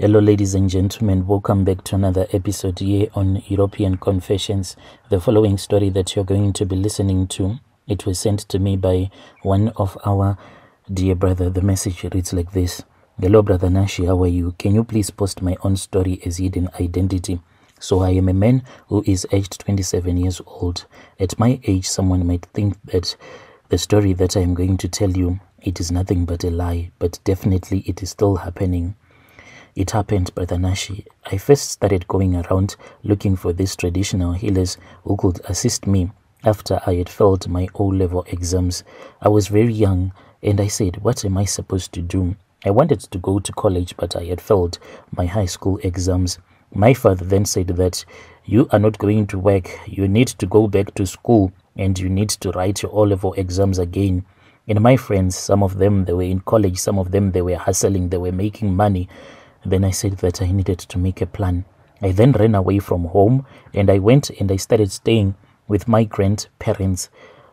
Hello, ladies and gentlemen. Welcome back to another episode here on European Confessions. The following story that you're going to be listening to, it was sent to me by one of our dear brother. The message reads like this. Hello, Brother Nashi. How are you? Can you please post my own story as hidden identity? So I am a man who is aged 27 years old. At my age, someone might think that the story that I am going to tell you, it is nothing but a lie, but definitely it is still happening. It happened, Brother Nashi. I first started going around looking for these traditional healers who could assist me after I had failed my O-level exams. I was very young and I said, what am I supposed to do? I wanted to go to college, but I had failed my high school exams. My father then said that you are not going to work. You need to go back to school and you need to write your O-level exams again. And my friends, some of them, they were in college. Some of them, they were hustling. They were making money. Then I said that I needed to make a plan. I then ran away from home and I went and I started staying with my grandparents.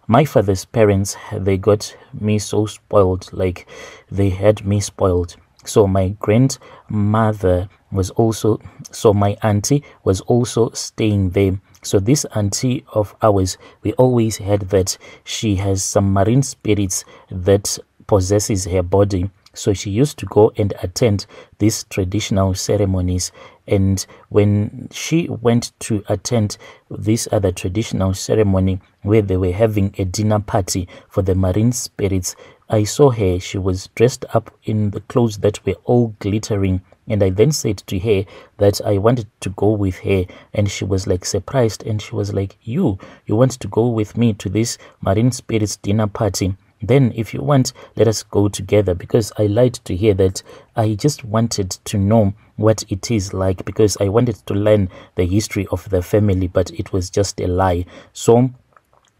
My father's parents, they got me so spoiled, like they had me spoiled. So my grandmother was also, so my auntie was also staying there. So this auntie of ours, we always had that she has some marine spirits that possesses her body. So she used to go and attend these traditional ceremonies. And when she went to attend this other traditional ceremony where they were having a dinner party for the marine spirits, I saw her. She was dressed up in the clothes that were all glittering. And I then said to her that I wanted to go with her. And she was like surprised. And she was like, you want to go with me to this marine spirits dinner party? Then if you want, let us go together, because I lied to her that I just wanted to know what it is like, because I wanted to learn the history of the family, but it was just a lie. So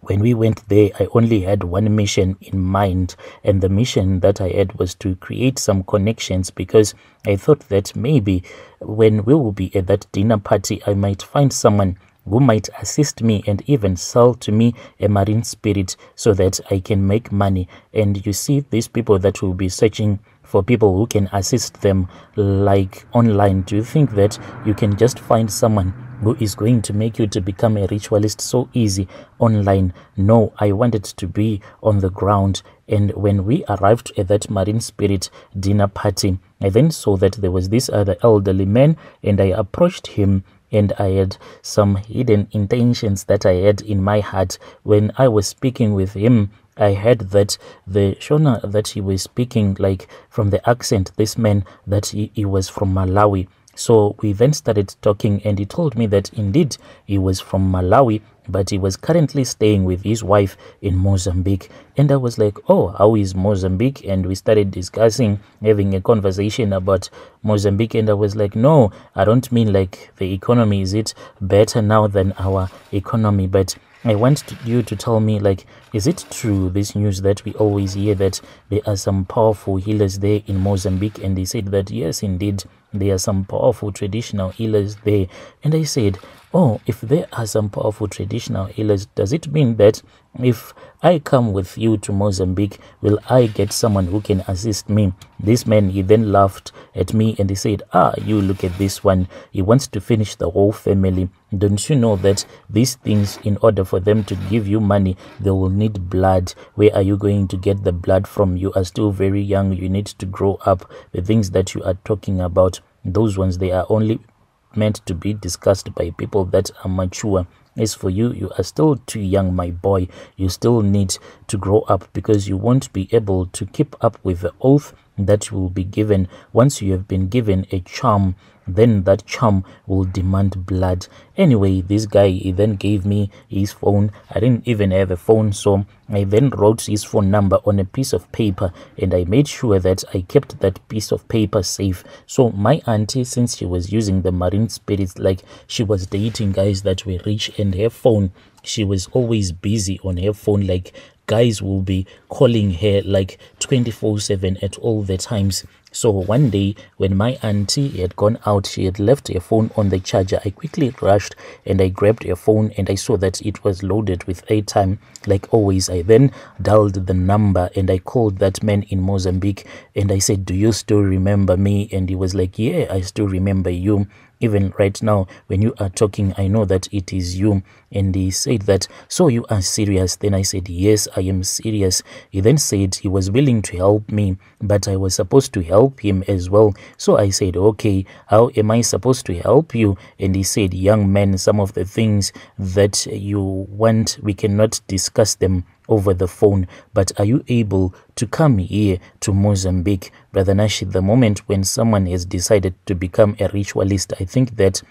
when we went there, I only had one mission in mind, and the mission that I had was to create some connections, because I thought that maybe when we will be at that dinner party, I might find someone who might assist me and even sell to me a marine spirit so that I can make money. And you see, these people that will be searching for people who can assist them like online, do you think that you can just find someone who is going to make you to become a ritualist so easy online? No, I wanted to be on the ground. And when we arrived at that marine spirit dinner party, I then saw that there was this other elderly man, and I approached him. And I had some hidden intentions that I had in my heart. When I was speaking with him, I heard that the Shona that he was speaking, like from the accent, this man, that he was from Malawi. So we then started talking, and he told me that indeed he was from Malawi, but he was currently staying with his wife in Mozambique. And I was like, oh, how is Mozambique? And we started discussing, having a conversation about Mozambique. And I was like, no, I don't mean like the economy. Is it better now than our economy? But I want you to tell me, like, is it true, this news that we always hear, that there are some powerful healers there in Mozambique? And they said that, yes, indeed, there are some powerful traditional healers there. And I said, oh, if there are some powerful traditional healers, does it mean that if I come with you to Mozambique, will I get someone who can assist me? This man, he then laughed at me and he said, you look at this one. He wants to finish the whole family. Don't you know that these things, in order for them to give you money, they will need blood? Where are you going to get the blood from? You are still very young. You need to grow up. The things that you are talking about, those ones, they are only meant to be discussed by people that are mature. As for you, you are still too young, my boy. You still need to grow up, because you won't be able to keep up with the oath that will be given. Once you have been given a charm, then that charm will demand blood. Anyway, this guy, he then gave me his phone. I didn't even have a phone, so I then wrote his phone number on a piece of paper, and I made sure that I kept that piece of paper safe. So my auntie, since she was using the marine spirits, like she was dating guys that were rich, and her phone, she was always busy on her phone, like guys will be calling her like 24/7 at all the times. So one day when my auntie had gone out, she had left her phone on the charger. I quickly rushed and I grabbed her phone and I saw that it was loaded with airtime. Like always, I then dialed the number and I called that man in Mozambique and I said, "Do you still remember me?" And he was like, "Yeah, I still remember you. Even right now, when you are talking, I know that it is you." And he said that, "So you are serious?" Then I said, "Yes, I am serious." He then said he was willing to help me, but I was supposed to help him as well. So I said, "Okay, how am I supposed to help you?" And he said, "Young man, some of the things that you want, we cannot discuss them over the phone, but are you able to come here to Mozambique?" Brother Nashi, the moment when someone has decided to become a ritualist, I think that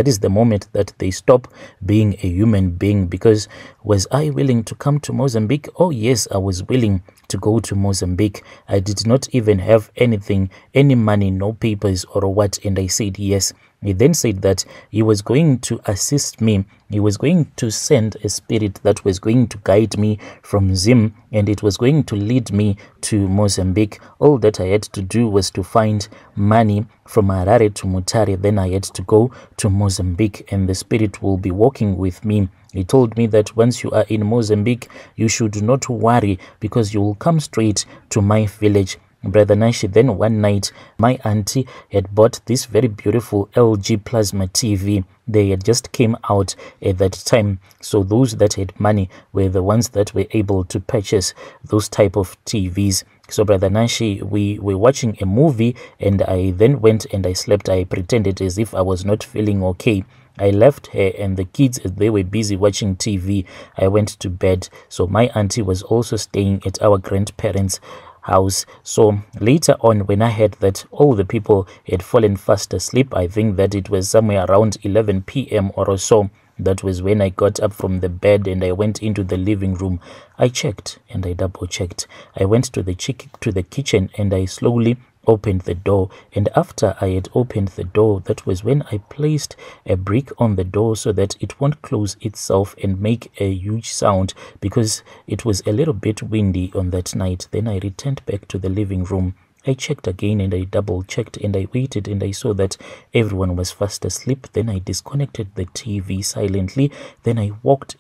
is the moment that they stop being a human being. Because was I willing to come to Mozambique? Oh yes, I was willing to go to Mozambique. I did not even have anything, any money, no papers or what, and I said yes. He then said that he was going to assist me. He was going to send a spirit that was going to guide me from Zim, and it was going to lead me to Mozambique. All that I had to do was to find money from Harare to Mutare. Then I had to go to Mozambique, and the spirit will be walking with me. He told me that once you are in Mozambique, you should not worry because you will come straight to my village. Brother Nashi, then one night, my auntie had bought this very beautiful LG plasma TV. They had just came out at that time. So those that had money were the ones that were able to purchase those type of TVs. So Brother Nashi, we were watching a movie and I then went and I slept. I pretended as if I was not feeling okay. I left her and the kids, as they were busy watching TV. I went to bed. So my auntie was also staying at our grandparents' house. So later on, when I heard that all the people had fallen fast asleep, I think that it was somewhere around 11 p.m. or so. That was when I got up from the bed and I went into the living room. I checked and I double checked. I went to the kitchen and I slowly opened the door, and after I had opened the door, that was when I placed a brick on the door so that it won't close itself and make a huge sound, because it was a little bit windy on that night. Then I returned back to the living room. I checked again and I double checked and I waited and I saw that everyone was fast asleep. Then I disconnected the TV silently. Then I walked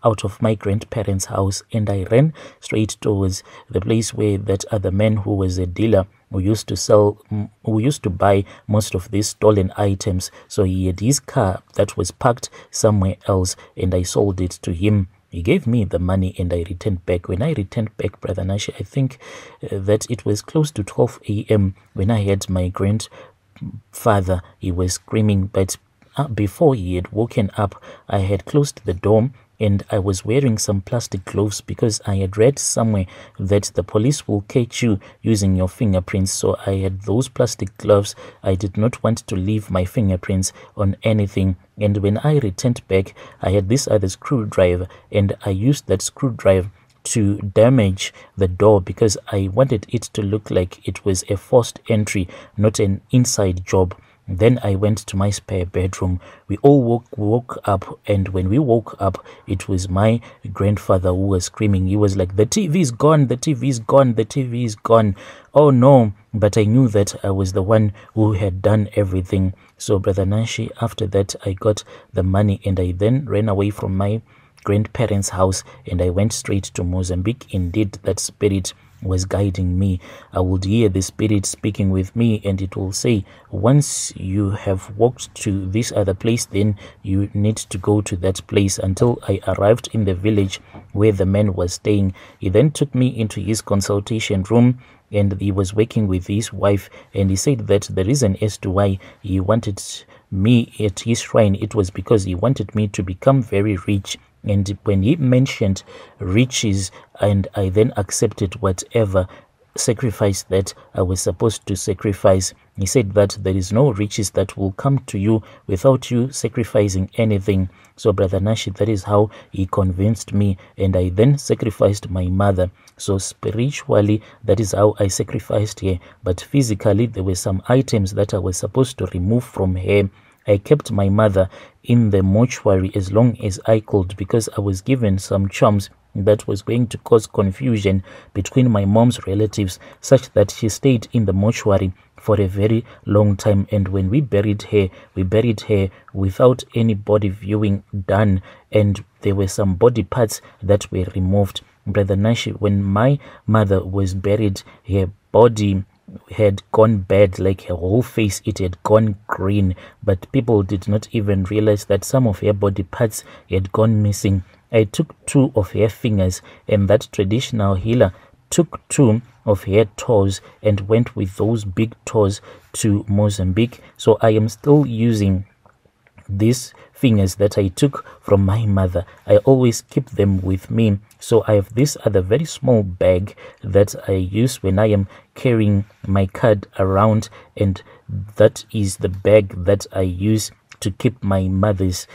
out of my grandparents' house and I ran straight towards the place where that other man, who was a dealer, who used to buy most of these stolen items. So he had his car that was parked somewhere else and I sold it to him. He gave me the money and I returned back. When I returned back, Brother Nashi, I think that it was close to 12 a.m. when I had my grandfather. He was screaming, but before he had woken up, I had closed the door and I was wearing some plastic gloves because I had read somewhere that the police will catch you using your fingerprints. So I had those plastic gloves. I did not want to leave my fingerprints on anything. And when I returned back, I had this other screwdriver and I used that screwdriver to damage the door because I wanted it to look like it was a forced entry, not an inside job. Then I went to my spare bedroom. We all woke up, and when we woke up, it was my grandfather who was screaming. He was like, "The TV is gone, the TV is gone, the TV is gone." Oh no, but I knew that I was the one who had done everything. So Brother Nashi, after that, I got the money and I then ran away from my grandparents' house and I went straight to Mozambique. Indeed, that spirit was guiding me. I would hear the spirit speaking with me and it will say, once you have walked to this other place, then you need to go to that place. Until I arrived in the village where the man was staying. He then took me into his consultation room and he was working with his wife, and he said that the reason as to why he wanted me at his shrine, it was because he wanted me to become very rich. And when he mentioned riches, and I then accepted whatever sacrifice that I was supposed to sacrifice, he said that there is no riches that will come to you without you sacrificing anything. So Brother Nashi, that is how he convinced me, and I then sacrificed my mother. So spiritually, that is how I sacrificed her, but physically there were some items that I was supposed to remove from her. I kept my mother in the mortuary as long as I could because I was given some charms that was going to cause confusion between my mom's relatives, such that she stayed in the mortuary for a very long time. And when we buried her without any body viewing done, and there were some body parts that were removed. Brother Nashi, when my mother was buried, her body had gone bad, like her whole face, it had gone green, but people did not even realize that some of her body parts had gone missing. I took 2 of her fingers, and that traditional healer took 2 of her toes and went with those big toes to Mozambique. So I am still using these fingers that I took from my mother. I always keep them with me. So I have this other very small bag that I use when I am carrying my card around, and that is the bag that I use to keep my mother's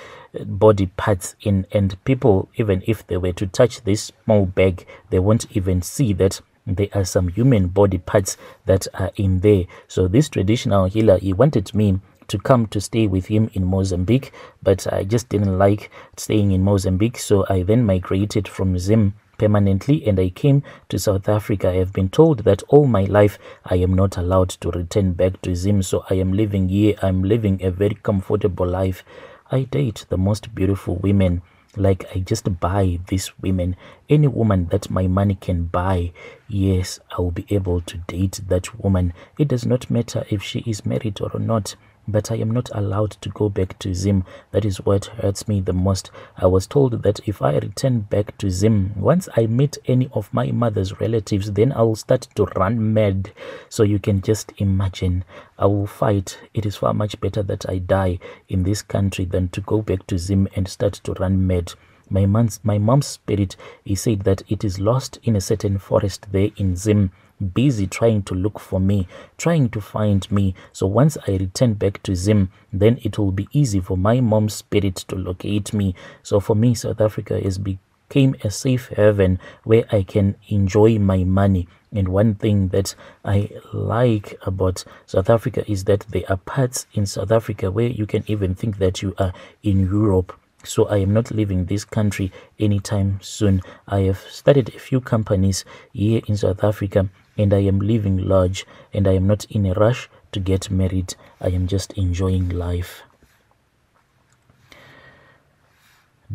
body parts in. And people, even if they were to touch this small bag, they won't even see that there are some human body parts that are in there. So this traditional healer, he wanted me to come to stay with him in Mozambique, but I just didn't like staying in Mozambique. So I then migrated from Zim permanently, and I came to South Africa. I have been told that all my life I am not allowed to return back to Zim, so I am living here. I'm living a very comfortable life. I date the most beautiful women. Like, I just buy these women. Any woman that my money can buy, yes, I will be able to date that woman. It does not matter if she is married or not. But I am not allowed to go back to Zim. That is what hurts me the most. I was told that if I return back to Zim, once I meet any of my mother's relatives, then I will start to run mad. So you can just imagine. I will fight. It is far much better that I die in this country than to go back to Zim and start to run mad. My mom's spirit, he said that it is lost in a certain forest there in Zim, busy trying to look for me, trying to find me. So once I return back to Zim, then it will be easy for my mom's spirit to locate me. So for me, South Africa has became a safe haven where I can enjoy my money. And one thing that I like about South Africa is that there are parts in South Africa where you can even think that you are in Europe. So I am not leaving this country anytime soon. I have started a few companies here in South Africa, and I am living large, and I am not in a rush to get married. I am just enjoying life.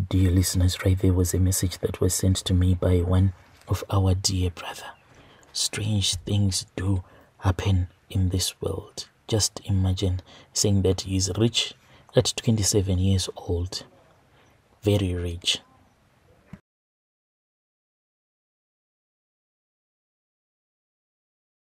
Dear listeners, right there was a message that was sent to me by one of our dear brother. Strange things do happen in this world. Just imagine, saying that he is rich at 27 years old. Very rich.